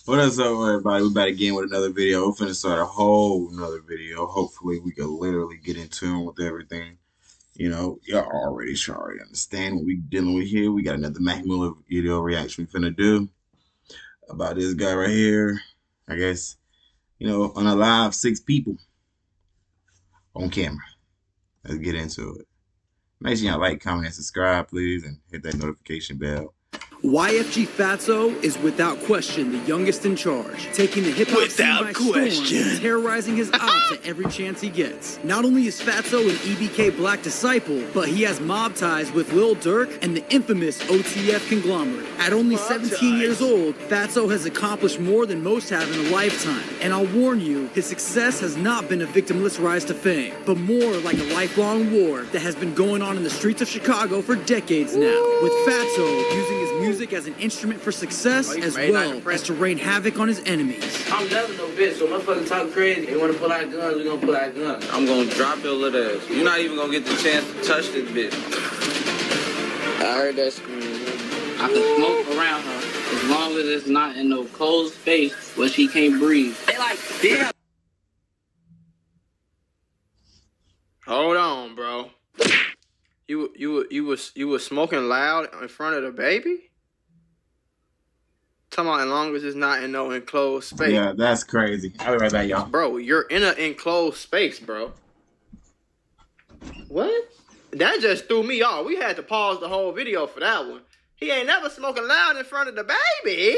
What is up, everybody? We back again with another video. We're finna start a whole another video. Hopefully, we can literally get in tune with everything. You know, y'all already should already understand what we dealing with here. We got another Mac Miller video reaction we finna do about this guy right here. I guess, on a live 6 people on camera. Let's get into it. Make sure y'all like, comment, and subscribe, please, and hit that notification bell. YFG Fatso is without question the youngest in charge, taking the hip-hop scene by storm and terrorizing his ops at every chance he gets. Not only is Fatso an EBK Black disciple, but he has mob ties with Lil Durk and the infamous OTF conglomerate. At only 17 years old, Fatso has accomplished more than most have in a lifetime. And I'll warn you, his success has not been a victimless rise to fame, but more like a lifelong war that has been going on in the streets of Chicago for decades now, with Fatso using his music as an instrument for success as well as to rain havoc on his enemies. I'm never no bitch, so motherfuckers talk crazy. They wanna pull out guns, we gonna pull out guns. I'm gonna drop your little ass. You're not even gonna get the chance to touch this bitch. I heard that scream. I can smoke around her as long as it's not in no closed space where she can't breathe. They like, damn. Hold on, bro. You was smoking loud in front of the baby? Talking about as long as it's not in no enclosed space. Yeah, that's crazy. I'll be right back, y'all. Bro, you're in an enclosed space, bro. What? That just threw me off. We had to pause the whole video for that one. He ain't never smoking loud in front of the baby.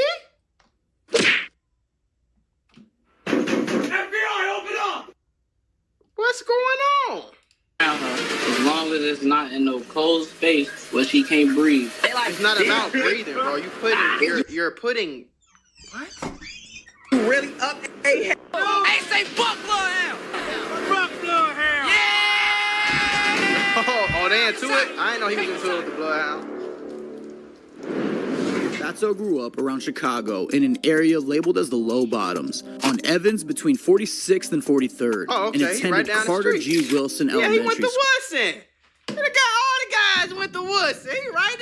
FBI, open up! What's going on? Around her as long as it's not in no closed space where she can't breathe. They like, it's not about breathing, bro. You're putting what? You really up? Hey, hey, say fuck Bloodhound! Fuck Bloodhound! Yeah! Oh, they into it? I didn't know he was into it with the Bloodhound. Fatso grew up around Chicago in an area labeled as the Low Bottoms, on Evans between 46th and 43rd, and attended right down Carter the street. G. Wilson Elementary He went to Woodson. All the guys went to Woodson. He right on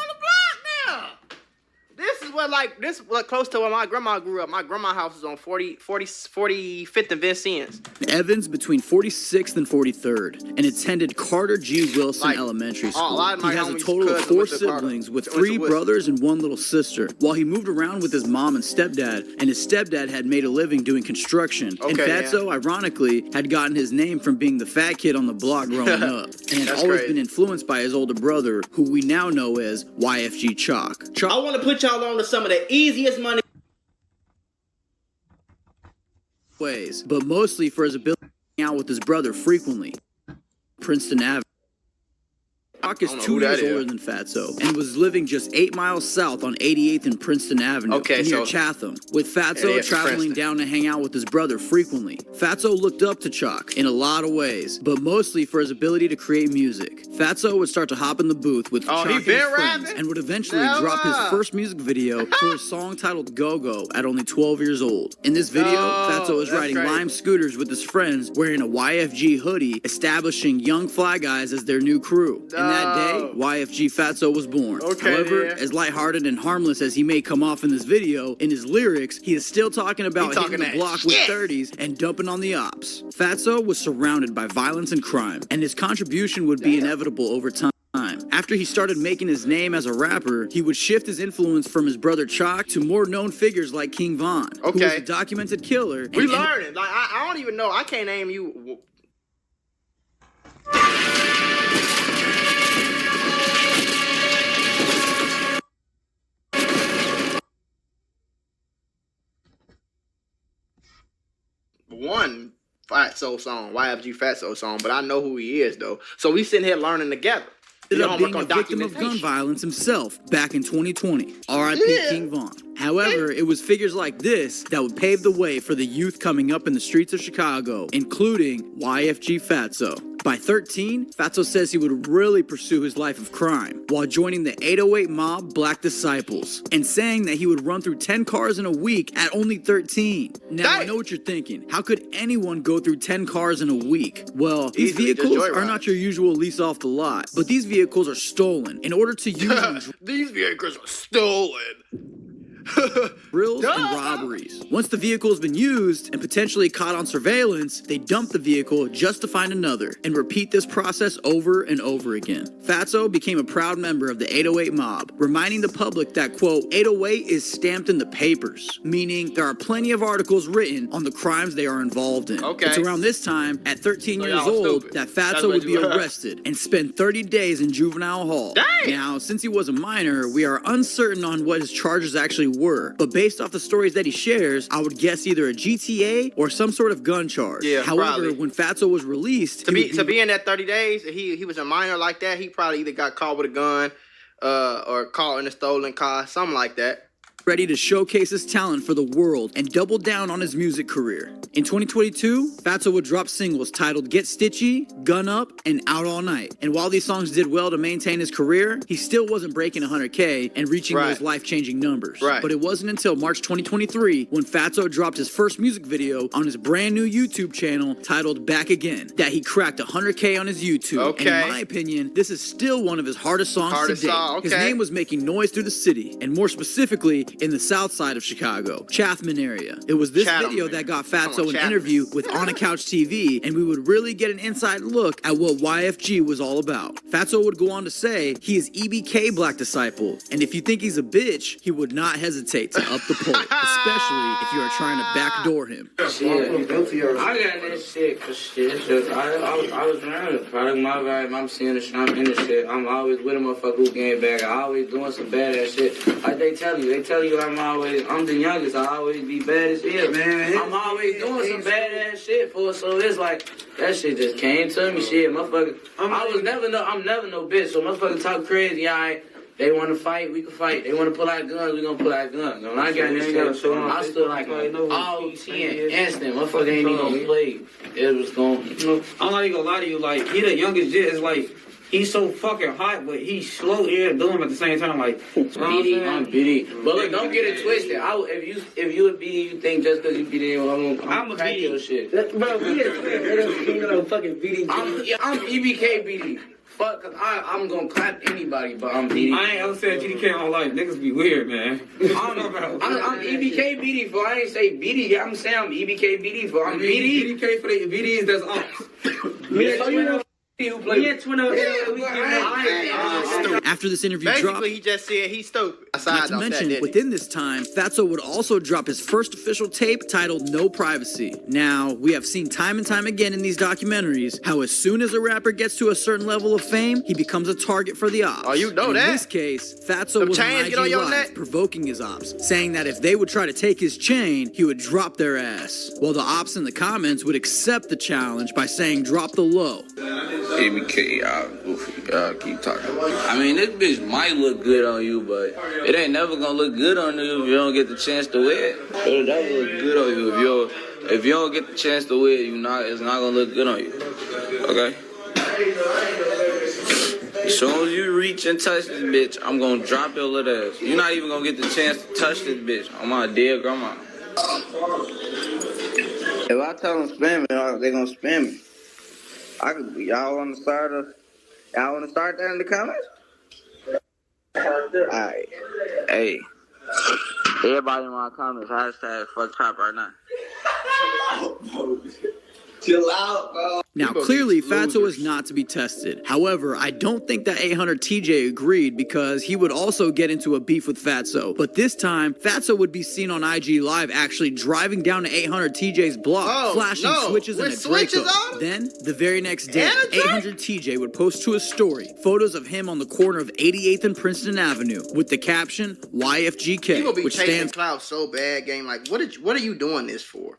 the block now. This is what close to where my grandma grew up. My grandma's house is on 45th and Vincennes. Evans between 46th and 43rd, and attended Carter G. Wilson Elementary School. He has a total of 4 siblings with 3 brothers and 1 little sister. While he moved around with his mom and stepdad, and his stepdad had made a living doing construction, and Fatso, ironically, had gotten his name from being the fat kid on the block growing up, and had always been influenced by his older brother, who we now know as YFG Chalk. I want to put y'all on to some of the easiest money ways, but mostly for his ability to hang out with his brother frequently. Princeton Avenue. Chalk is 2 years older than Fatso and was living just 8 miles south on 88th and Princeton Avenue near Chatham, with Fatso traveling down to hang out with his brother frequently. Fatso looked up to Chalk in a lot of ways, but mostly for his ability to create music. Fatso would start to hop in the booth with Chalk and his friends and would eventually drop his first music video for a song titled Go-Go at only 12 years old. In this video, Fatso is riding Lime scooters with his friends wearing a YFG hoodie, establishing Young Fly Guys as their new crew. And that day, YFG Fatso was born. However, as lighthearted and harmless as he may come off in this video, in his lyrics, he is still talking about hitting the block with 30s and dumping on the ops. Fatso was surrounded by violence and crime, and his contribution would be inevitable over time. After he started making his name as a rapper, he would shift his influence from his brother Chalk to more known figures like King Von, who was a documented killer. We learning. Like I don't even know. I can't name you. One Fatso song, YFG Fatso song, but I know who he is though. So we sitting here learning together. Ended up being a victim of gun violence himself back in 2020. R.I.P. King Von. However, it was figures like this that would pave the way for the youth coming up in the streets of Chicago, including YFG Fatso. By 13, Fatso says he would really pursue his life of crime while joining the 808 mob Black Disciples and saying that he would run through 10 cars in a week at only 13. Now, I know what you're thinking. How could anyone go through 10 cars in a week? Well, these vehicles are not your usual lease off the lot, but these vehicles are stolen. In order to use them, these vehicles are stolen. Drills and robberies. Once the vehicle has been used and potentially caught on surveillance, they dump the vehicle just to find another and repeat this process over and over again. Fatso became a proud member of the 808 mob, reminding the public that, quote, 808 is stamped in the papers, meaning there are plenty of articles written on the crimes they are involved in. Okay. It's around this time, at 13 years y'all old, stupid. that That's Fatso what would be you heard. arrested and spend 30 days in juvenile hall. Dang! Now, since he was a minor, we are uncertain on what his charges actually were, but based off the stories that he shares, I would guess either a GTA or some sort of gun charge. Yeah, However, probably. when Fatso was released, To he would be in that 30 days, he was a minor like that. He probably either got caught with a gun, or caught in a stolen car, something like that. ready to showcase his talent for the world and double down on his music career. In 2022, Fatso would drop singles titled Get Stitchy, Gun Up, and Out All Night. And while these songs did well to maintain his career, he still wasn't breaking 100K and reaching those life-changing numbers. Right. But it wasn't until March 2023 when Fatso dropped his first music video on his brand new YouTube channel titled Back Again that he cracked 100K on his YouTube. Okay. And in my opinion, this is still one of his hardest songs to date. His name was making noise through the city, and more specifically, in the south side of Chicago, Chatham area. It was this video that got Fatso an interview with On a Couch TV, and we would really get an inside look at what YFG was all about. Fatso would go on to say he is EBK Black Disciple, and if you think he's a bitch, he would not hesitate to up the poll, especially if you are trying to backdoor him. Shit, I got this shit for shit. It's just, I was around it. Product my vibe, I'm seeing the shit, I'm in the shit. I'm always with a motherfucker who game back. I always doing some badass shit. Like they tell you I'm the youngest, I always be bad as hell. Man, I'm always doing some badass shit for it, so it's like, that shit just came to me, shit, motherfucker. I'm never no bitch, so motherfucker talk crazy, alright. They want to fight, we can fight. They want to pull out guns, we gonna pull out guns. When I got this shit, I stood like all 10 instant. Motherfucker ain't even gonna play. It was going, I'm not even gonna lie to you, like, he the youngest jit, it's like, he's so fucking hot, but he's slow here doing him at the same time, like, BD, I'm BD. But look, don't get it twisted. If you a BD, you think just because you BD, I'm a crack your shit. Bro, we ain't fucking BD. I'm EBK BD. Fuck, cause I'm gonna clap anybody, but I'm BD. I ain't ever said GDK in my life. Niggas be weird, man. I'm EBK BD for. I ain't say BD. I'm saying I'm EBK BD for. I'm BD. BDK for the BDs that's up. After this interview Basically, dropped, he just said he's stupid. not to mention, within this time, Fatso would also drop his first official tape titled No Privacy. Now, we have seen time and time again in these documentaries how as soon as a rapper gets to a certain level of fame, he becomes a target for the ops. Oh, you know and that. In this case, Fatso was on chains IG get on your Live neck? provoking his ops, saying that if they would try to take his chain, he would drop their ass. While the ops in the comments would accept the challenge by saying drop the low. ABK, y'all keep talking. I mean, this bitch might look good on you, but it ain't never gonna look good on you if you don't get the chance to wear it. It'll never look good on you if you don't get the chance to wear it. It's not gonna look good on you. Okay. As soon as you reach and touch this bitch, I'm gonna drop your little ass. You're not even gonna get the chance to touch this bitch on my dead grandma. If I tell them spam me, they gonna spam me. Y'all want to start that in the comments? Alright. Hey. Everybody in my comments, hashtag fuck top right now. Chill out, bro. Now, clearly, Fatso is not to be tested. However, I don't think that 800 TJ agreed because he would also get into a beef with Fatso. But this time, Fatso would be seen on IG Live actually driving down to 800 TJ's block, flashing switches and a Draco. Then, the very next day, 800 TJ would post to his story photos of him on the corner of 88th and Princeton Avenue with the caption YFGK, You gonna be which chasing stands clout so bad, game. Like, what are you doing this for?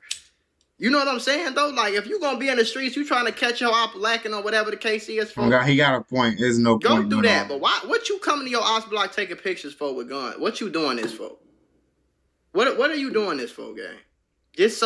You know what I'm saying, though? Like, if you gonna be in the streets, you trying to catch your op lacking or whatever the case is for. He got a point. There's no point. Go do that. But why? What you coming to your ops block taking pictures for with guns? What you doing this for? What are you doing this for, gang? That's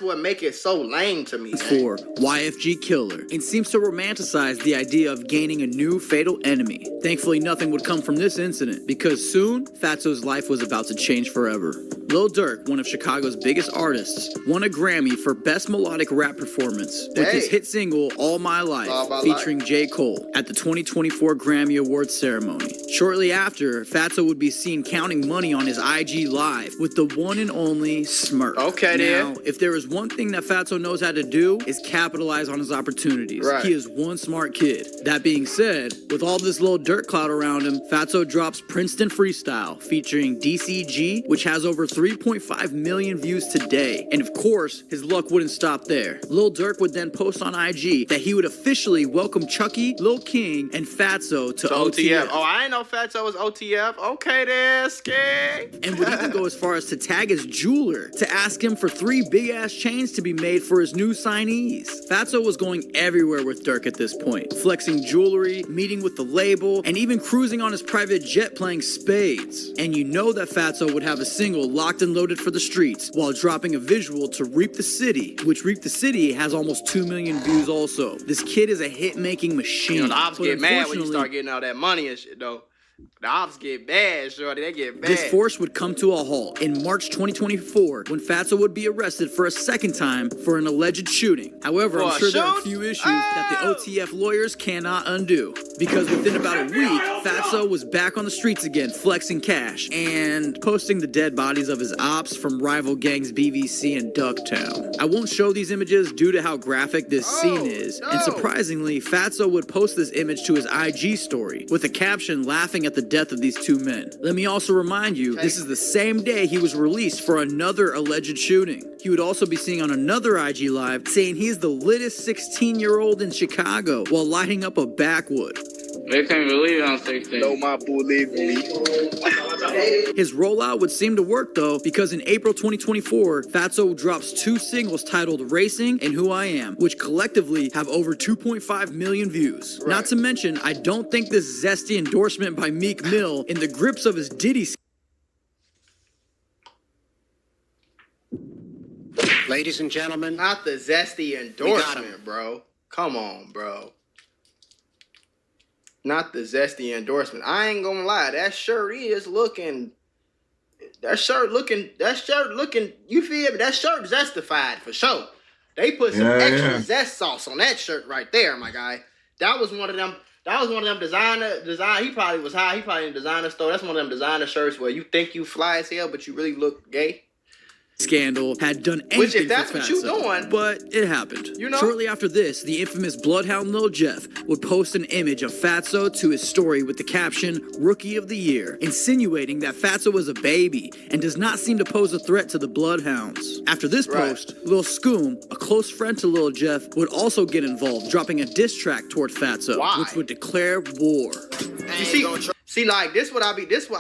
what make it so lame to me. For YFG Killer and seems to romanticize the idea of gaining a new fatal enemy. Thankfully, nothing would come from this incident because soon Fatso's life was about to change forever. Lil Durk, one of Chicago's biggest artists, won a Grammy for Best Melodic Rap Performance with his hit single All My Life featuring J. Cole at the 2024 Grammy Awards ceremony. Shortly after, Fatso would be seen counting money on his IG Live with the one and only smirk. Okay, now, if there is one thing that Fatso knows how to do, is capitalize on his opportunities. Right. He is one smart kid. That being said, with all this little dirt cloud around him, Fatso drops Princeton Freestyle featuring DCG, which has over 3.5 million views today. And of course, his luck wouldn't stop there. Lil Durk would then post on IG that he would officially welcome Chucky, Lil King, and Fatso to OTF. Oh, I ain't know Fatso was OTF. Okay then, Skay. And would even go as far as to tag his jeweler to ask him for 3 big-ass chains to be made for his new signees. Fatso was going everywhere with Durk at this point, flexing jewelry, meeting with the label, and even cruising on his private jet playing spades. And you know that Fatso would have a single locked and loaded for the streets while dropping a visual to Reap the City, which Reap the City has almost 2 million views also. This kid is a hit-making machine. You know, the ops But get mad when you unfortunately, start getting all that money and shit, though. The ops get bad, shorty. They get bad. this force would come to a halt in March 2024 when Fatso would be arrested for a second time for an alleged shooting. However, For I'm a sure there are a shoot? few issues that the OTF lawyers cannot undo. Because within about a week, Fatso was back on the streets again, flexing cash and posting the dead bodies of his ops from rival gangs BVC and Ducktown. I won't show these images due to how graphic this scene is. And surprisingly, Fatso would post this image to his IG story with a caption laughing at the death of these two men. Let me also remind you, this is the same day he was released for another alleged shooting. He would also be seen on another IG Live saying he is the littest 16-year-old in Chicago while lighting up a backwood. They can't believe I'm 16. No, my believe me. His rollout would seem to work though, because in April 2024, Fatso drops 2 singles titled Racing and Who I Am, which collectively have over 2.5 million views. Right. Not to mention, I don't think this zesty endorsement by Meek Mill in the grips of his Diddy. Ladies and gentlemen, Not the zesty endorsement, bro. Come on, bro. Not the zesty endorsement. I ain't gonna lie. That shirt is looking. That shirt looking. You feel me? That shirt zestified for sure. They put some extra zest sauce on that shirt right there, my guy. That was one of them. That was one of them design. He probably was high. He probably in a designer store. That's one of them designer shirts where you think you fly as hell, but you really look gay. Scandal had done anything Which, if that's for what you Fatso, doing, but it happened. you know? Shortly after this, the infamous Bloodhound Lil Jeff would post an image of Fatso to his story with the caption Rookie of the Year, insinuating that Fatso was a baby and does not seem to pose a threat to the Bloodhounds. After this post, Lil Scoom, a close friend to Lil Jeff, would also get involved, dropping a diss track toward Fatso, which would declare war. You see, like this what I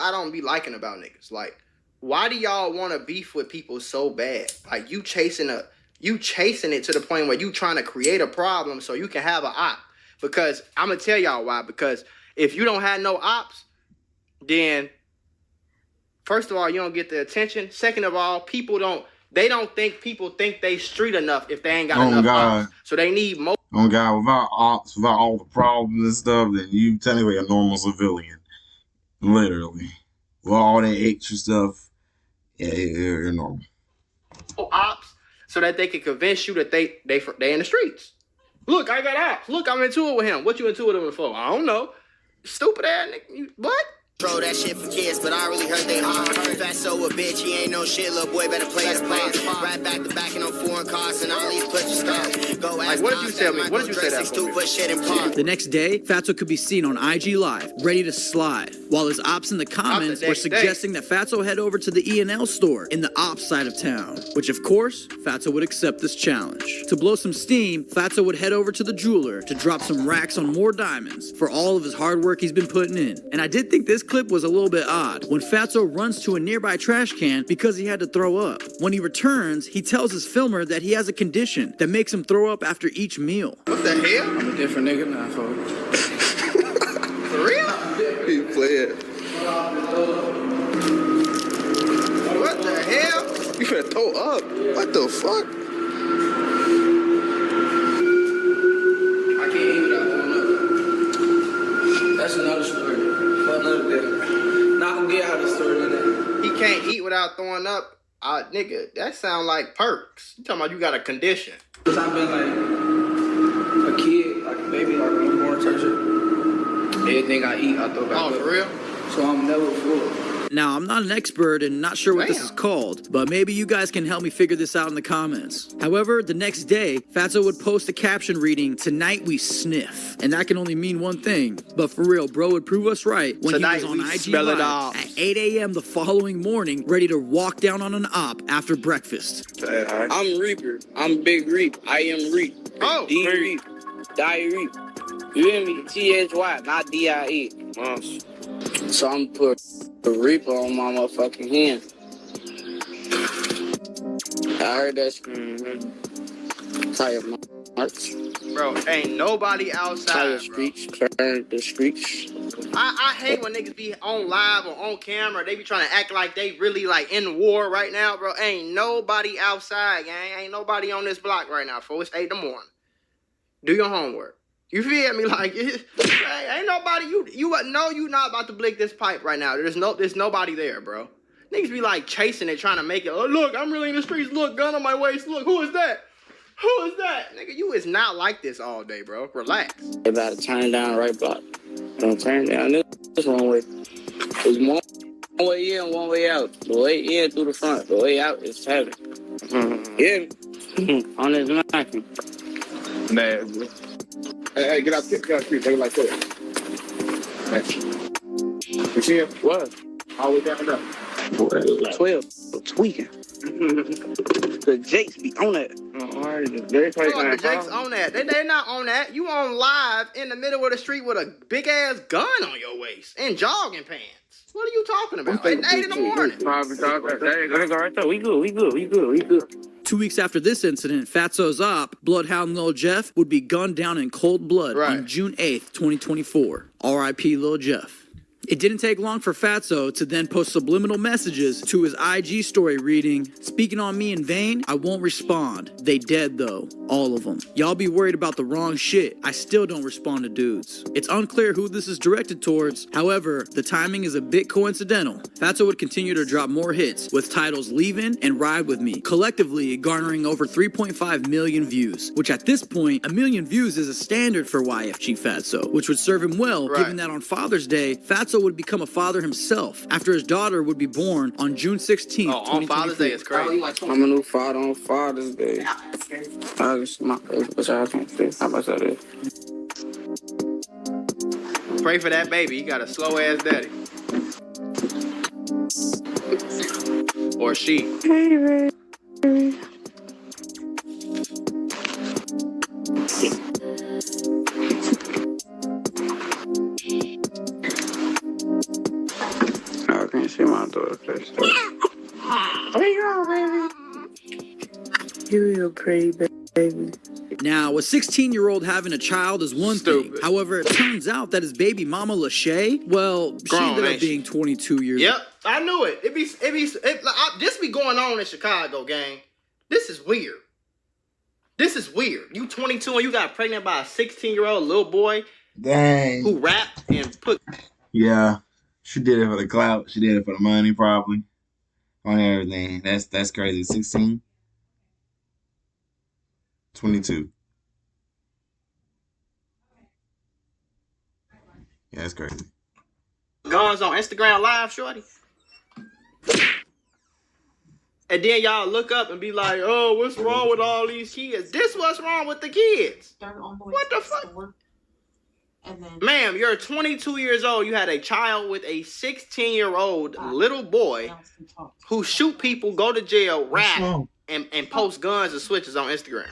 don't be liking about niggas. Like, why do y'all want to beef with people so bad? Like you chasing it to the point where you trying to create a problem so you can have an op. Because I'm gonna tell y'all why. Because if you don't have no ops, then first of all, you don't get the attention. Second of all, people don't think they street enough if they ain't got enough ops. So they need more. Oh God, without ops, without all the problems and stuff, then you technically a normal civilian. Literally. With all that extra stuff, yeah, you're normal. Ops so that they can convince you that they in the streets. Look, I got ops. Look, I'm into it with him. What you into it with him for? I don't know. Stupid ass nigga. What? Throw that shit for kids, but I really heard they all heard Fatso a bitch. He ain't no shit, little boy. Better play his part. Right back to back in on foreign cars and all these put your stuff. Go ask what did you tell me? What did you say that for? Put shit in park. The next day, Fatso could be seen on IG Live, ready to slide, while his ops in the comments were suggesting that Fatso head over to the E&L store in the ops side of town, which of course, Fatso would accept this challenge. To blow some steam, Fatso would head over to the jeweler to drop some racks on more diamonds for all of his hard work he's been putting in. And I did think this clip was a little bit odd when Fatso runs to a nearby trash can because he had to throw up. When he returns, he tells his filmer that he has a condition that makes him throw up after each meal. What the hell? I'm a different nigga now, folks. For real? He playing. What the hell? You finna throw up. What the fuck? I can't eat without throwing up. That's another story. For another day. Not gonna get out of the story today. He can't eat without throwing up. Nigga, that sound like perks. You talking about you got a condition. Cause I've been like a kid, like a baby, like a newborn type shit. Everything I eat, I throw back up. Oh, for real? So I'm never full. Now, I'm not an expert and not sure what this is called, but maybe you guys can help me figure this out in the comments. However, the next day, Fatso would post a caption reading, "Tonight we sniff." And that can only mean one thing. But for real, bro would prove us right when Tonight he was on we IG smell it Live all. at 8 a.m. the following morning, ready to walk down on an op after breakfast. I'm Reaper. I'm Big Reap. I am Reap. Oh, D Reap. Die Reap. You hear me? THY, not DIE. So I'm put the Reaper on my motherfucking hand. I heard that tire marks. Bro, ain't nobody outside, Tire bro. streaks. Clearing the streaks. I hate when niggas be on live or on camera. They be trying to act like they really like in war right now, bro. Ain't nobody outside, gang. Ain't nobody on this block right now, folks. It's 8 in the morning. Do your homework. You feel me? Like, ain't nobody. You know you not about to blick this pipe right now. There's nobody there, bro. Niggas be like chasing it, trying to make it. Oh, look, I'm really in the streets. Look, gun on my waist. Look, who is that? Who is that? Nigga, you is not like this all day, bro. Relax. They about to turn down the right block. Don't turn down this one way. There's one way in, one way out. The way in through the front. The way out is heaven. Yeah. On this knocking. Man. Hey, get out there. They like that. You see him? What? All the way down there. 12. Tweaking. The Jakes be on that. The Jake's on that. They not on that. You on live in the middle of the street with a big ass gun on your waist and jogging pants. What are you talking about? At 8 in the morning. Right there. We good. 2 weeks after this incident, Fatso's op, Bloodhound Lil Jeff, would be gunned down in cold blood on June 8th, 2024. R.I.P. Lil Jeff. It didn't take long for Fatso to then post subliminal messages to his IG story reading, "Speaking on me in vain, I won't respond. They dead though, all of them. Y'all be worried about the wrong shit. I still don't respond to dudes." It's unclear who this is directed towards. However, the timing is a bit coincidental. Fatso would continue to drop more hits with titles Leavin' and Ride With Me, collectively garnering over 3.5 million views, which at this point, 1 million views is a standard for YFG Fatso, which would serve him well, given that on Father's Day, Fatso would become a father himself after his daughter would be born on June 16th, on Father's Day, it's crazy. I'm a new father on Father's Day. August, my which I can't say. How much that is? Pray for that baby. He got a slow ass daddy. Or she. I can't see my daughter's face. Where you going, baby? You're pretty, baby. Now, a 16-year-old having a child is one thing. However, it turns out that his baby mama, Lachey, well, she ended up being 22 years old. Yep, I knew it. This be going on in Chicago, gang. This is weird. This is weird. You 22 and you got pregnant by a 16-year-old little boy. Dang. Who rapped and put. Yeah, she did it for the clout. She did it for the money, probably. On everything. That's crazy. 16. 22. Yeah, that's crazy. Guns on Instagram Live, shorty. And then y'all look up and be like, "Oh, what's wrong with all these kids?" This what's wrong with the kids. What the fuck? Ma'am, you're 22 years old. You had a child with a 16-year-old little boy who shoot people, go to jail, rap, and post guns and switches on Instagram.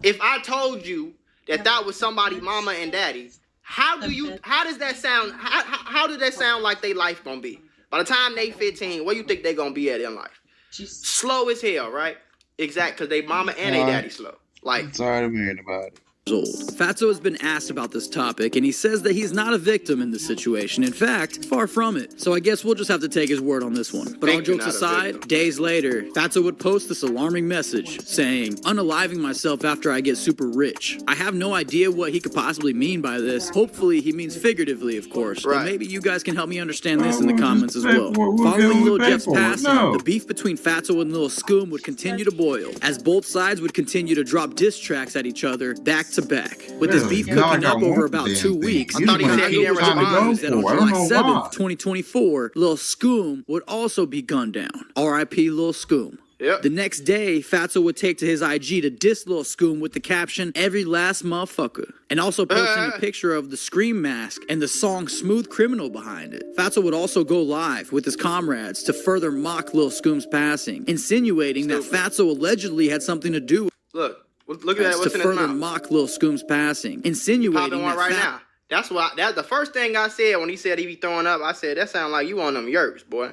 If I told you that was somebody mama and daddy, how does that sound? How did that sound like their life gonna be? By the time they 15, where you think they gonna be at in life? Slow as hell, right? Exact, because they mama and they daddy slow. Like, sorry to hear about it. Old. Fatso has been asked about this topic, and he says that he's not a victim in this situation. In fact, far from it. So I guess we'll just have to take his word on this one. But all jokes aside, days later, Fatso would post this alarming message saying, "Unaliving myself after I get super rich." I have no idea what he could possibly mean by this. Hopefully he means figuratively, of course. But maybe you guys can help me understand this in the comments as well. Following Lil Jeff's passing, the beef between Fatso and Lil Scoom would continue to boil, as both sides would continue to drop diss tracks at each other back to back. With this beef Not cooking like I up over want about the 2 damn weeks, thing. I thought he said he Chicago was trying to go news that on for it. I don't July know 7th, why. 2024, Lil Scoom would also be gunned down. R.I.P. Lil Scoom. Yep. The next day, Fatso would take to his IG to diss Lil Scoom with the caption, "Every last motherfucker," and also posting a picture of the Scream mask and the song Smooth Criminal behind it. Fatso would also go live with his comrades to further mock Lil Scoom's passing, insinuating that Fatso allegedly had something to do Look at that. What's to in his further mouth? mock Lil Scoom's passing, Popping insinuating one that right now. That's the first thing I said when he said he be throwing up. I said that sound like you on them yerks, boy.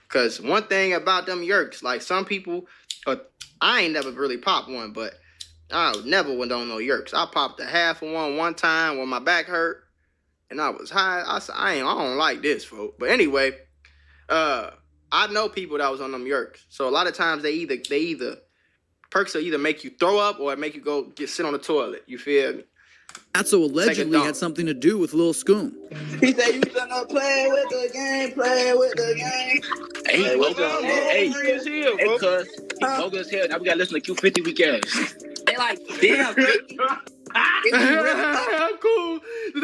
Cause one thing about them yerks, like some people, I ain't never really popped one, but I never went on no yerks. I popped a half of one time when my back hurt, and I was high. I said I don't like this, folks. But anyway, I know people that was on them yerks. So a lot of times they either perks will either make you throw up or make you go sit on the toilet. You feel me? Fatso allegedly had something to do with Lil Scoom. He said you gonna play with the game. Hey, bogus as hell. Now we gotta listen to Q50 weak ass. They like, damn. I'm cool. Is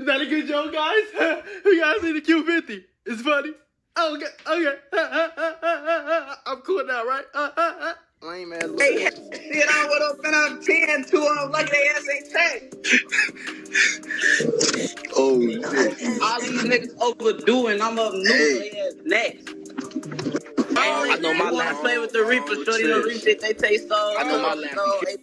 that a good joke, guys? We gotta see the Q50. It's funny. Okay. I'm cool now, right? Lame ass. Hey, shit, I would have been up 10 to them like they ass ain't tagged. Oh shit. All these niggas overdoing, I'm up new, they ass next. I know my last play with the Reaper, shorty, the Reaper, they taste so. I know my last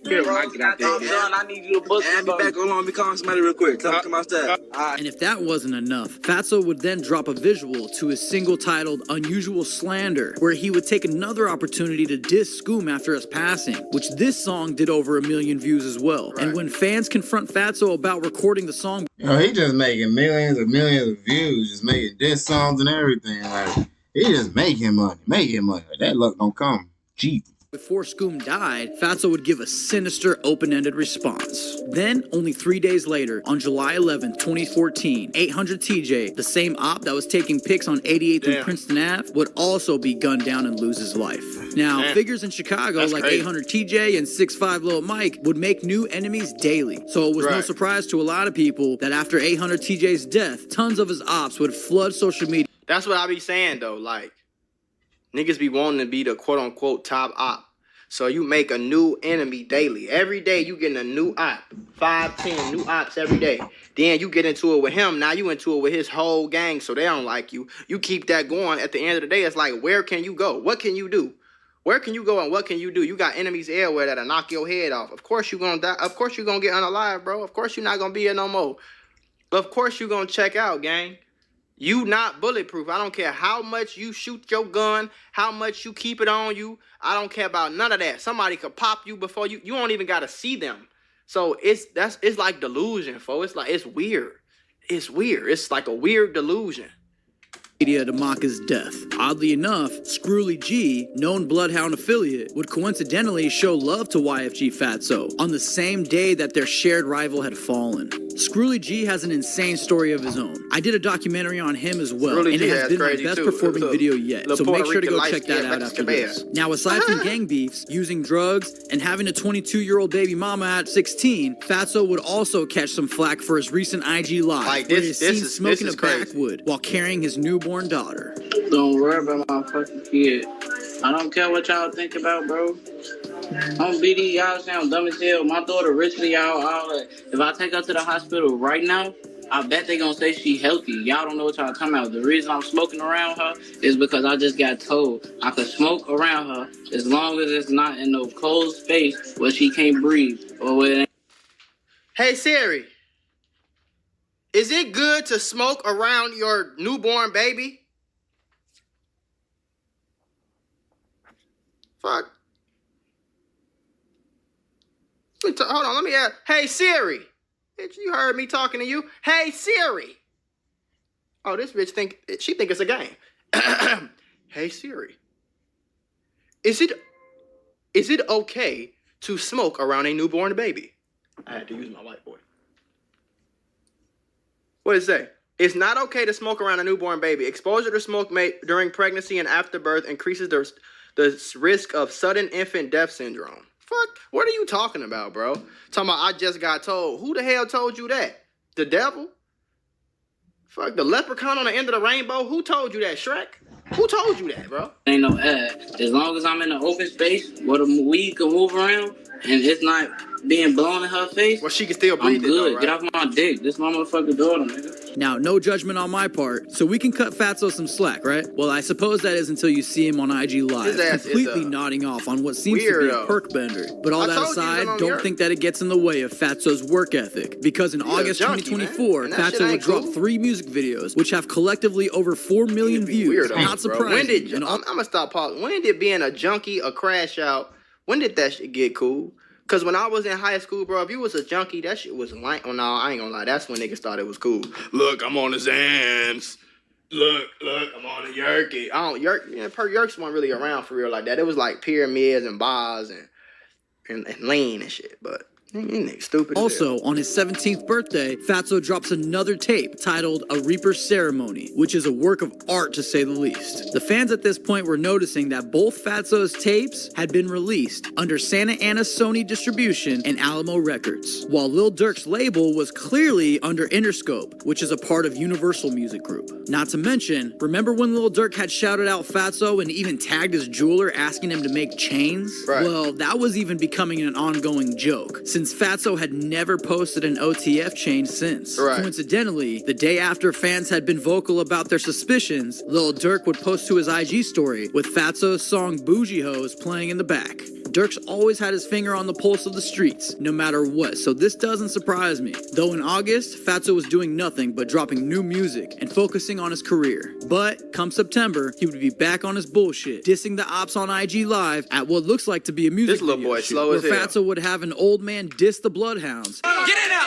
when I get out there. I need you to book Add me back on. Be calling somebody real quick. Come to my style. And if that wasn't enough, Fatso would then drop a visual to his single titled Unusual Slander, where he would take another opportunity to diss Scoom after his passing, which this song did over 1 million views as well. Right. And when fans confront Fatso about recording the song, he just making millions of views, just making diss songs and everything. Like, he just making money. That luck don't come cheap. Before Scoom died, Fatso would give a sinister, open-ended response. Then, only 3 days later, on July 11th, 2014, 800 TJ, the same op that was taking pics on 88th and Princeton Ave, would also be gunned down and lose his life. Now, figures in Chicago like 800 TJ and 6'5" Lil Mike would make new enemies daily. So it was no surprise to a lot of people that after 800 TJ's death, tons of his ops would flood social media. That's what I be saying, though. Like, niggas be wanting to be the quote-unquote top op. So you make a new enemy daily. Every day you getting a new op. 5, 10 new ops every day. Then you get into it with him. Now you into it with his whole gang, so they don't like you. You keep that going. At the end of the day, it's like, where can you go? What can you do? Where can you go and what can you do? You got enemies everywhere that'll knock your head off. Of course you gonna die. Of course you gonna get unalive, bro. Of course you're not gonna be here no more. Of course you gonna check out, gang. You not bulletproof. I don't care how much you shoot your gun, how much you keep it on you. I don't care about none of that. Somebody could pop you before you don't even gotta see them. So it's like delusion, folks. It's weird. It's weird. It's like a weird delusion. To mock his death. Oddly enough, Screwly G, known Bloodhound affiliate, would coincidentally show love to YFG Fatso on the same day that their shared rival had fallen. Screwly G has an insane story of his own. I did a documentary on him as well, and it has been my best performing video yet, so make sure to go check that out after this. Now, aside from gang beefs, using drugs, and having a 22-year-old baby mama at 16, Fatso would also catch some flack for his recent IG live, where he is seen smoking a backwood while carrying his newborn daughter. Don't worry about my fucking kid. I don't care what y'all think about, bro. On BD, y'all sound dumb as hell. My daughter rich to y'all, all that. If I take her to the hospital right now, I bet they gonna say she healthy. Y'all don't know what y'all talking about. The reason I'm smoking around her is because I just got told I could smoke around her as long as it's not in no cold space where she can't breathe or where it ain't. Hey Siri, is it good to smoke around your newborn baby? Fuck. Hold on, let me ask. Hey Siri. Bitch, you heard me talking to you. Hey Siri. Oh, this bitch think it's a game. Hey Siri. Is it okay to smoke around a newborn baby? I had to use my whiteboard. What does it say? It's not okay to smoke around a newborn baby. Exposure to smoke during pregnancy and after birth increases the risk of sudden infant death syndrome. Fuck, what are you talking about, bro? Talking about I just got told. Who the hell told you that? The devil? Fuck, the leprechaun on the end of the rainbow? Who told you that, Shrek? Who told you that, bro? Ain't no ad. As long as I'm in an open space where the weed can move around and it's not being blown in her face, well, she can still I'm breathe. good. Though, right? Get off my dick. This my motherfucking daughter, nigga. Now, no judgment on my part, so we can cut Fatso some slack, right? Well, I suppose that is until you see him on IG Live, His ass completely is, nodding off on what seems to be a perk bender. But all that aside, don't think that it gets in the way of Fatso's work ethic, because in August 2024, Fatso would drop 3 music videos, which have collectively over 4 million views. Not surprising. When did I'm gonna stop pausing. When did being a junkie, a crash out, when did that shit get cool? Cause when I was in high school, bro, if you was a junkie, that shit was like, oh no, I ain't gonna lie, that's when niggas thought it was cool. Look, I'm on the Zans. Look, I'm on the Yerky. Yerks weren't really around for real like that. It was like pyramids and bars and lean and shit, but nigga stupid. Also, on his 17th birthday, Fatso drops another tape titled A Reaper's Ceremony, which is a work of art to say the least. The fans at this point were noticing that both Fatso's tapes had been released under Santa Ana Sony Distribution and Alamo Records, while Lil Durk's label was clearly under Interscope, which is a part of Universal Music Group. Not to mention, remember when Lil Durk had shouted out Fatso and even tagged his jeweler asking him to make chains? Right. Well, that was even becoming an ongoing joke, since Fatso had never posted an OTF chain since. Right. Coincidentally, the day after fans had been vocal about their suspicions, Lil Durk would post to his IG story with Fatso's song Bougie Hoes playing in the back. Durk's always had his finger on the pulse of the streets, no matter what, so this doesn't surprise me. Though in August, Fatso was doing nothing but dropping new music and focusing on his career. But come September, he would be back on his bullshit, dissing the ops on IG Live at what looks like to be a music video boy shoot, slow where as hell. Fatso would have an old man diss the Bloodhounds. Get in there,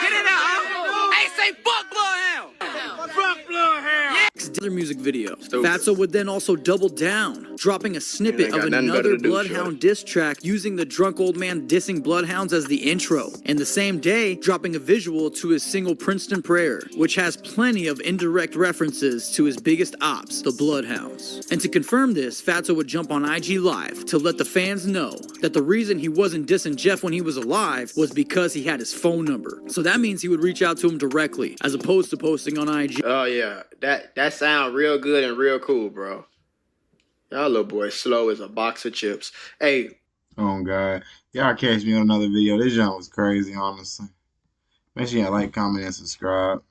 Get in there, Hey, say fuck Bloodhound! Fuck Bloodhound! Other music video. Fatso would then also double down, dropping a snippet of another Bloodhound diss track using the drunk old man dissing Bloodhounds as the intro. And the same day, dropping a visual to his single Princeton Prayer, which has plenty of indirect references to his biggest ops, the Bloodhounds. And to confirm this, Fatso would jump on IG Live to let the fans know that the reason he wasn't dissing Jeff when he was alive was because he had his phone number. So that means he would reach out to him directly, as opposed to posting on IG. Oh yeah, that sound real good and real cool, bro. Y'all little boy slow as a box of chips. Hey. Oh God, y'all catch me on another video. This jump was crazy, honestly. Make sure y'all like, comment, and subscribe.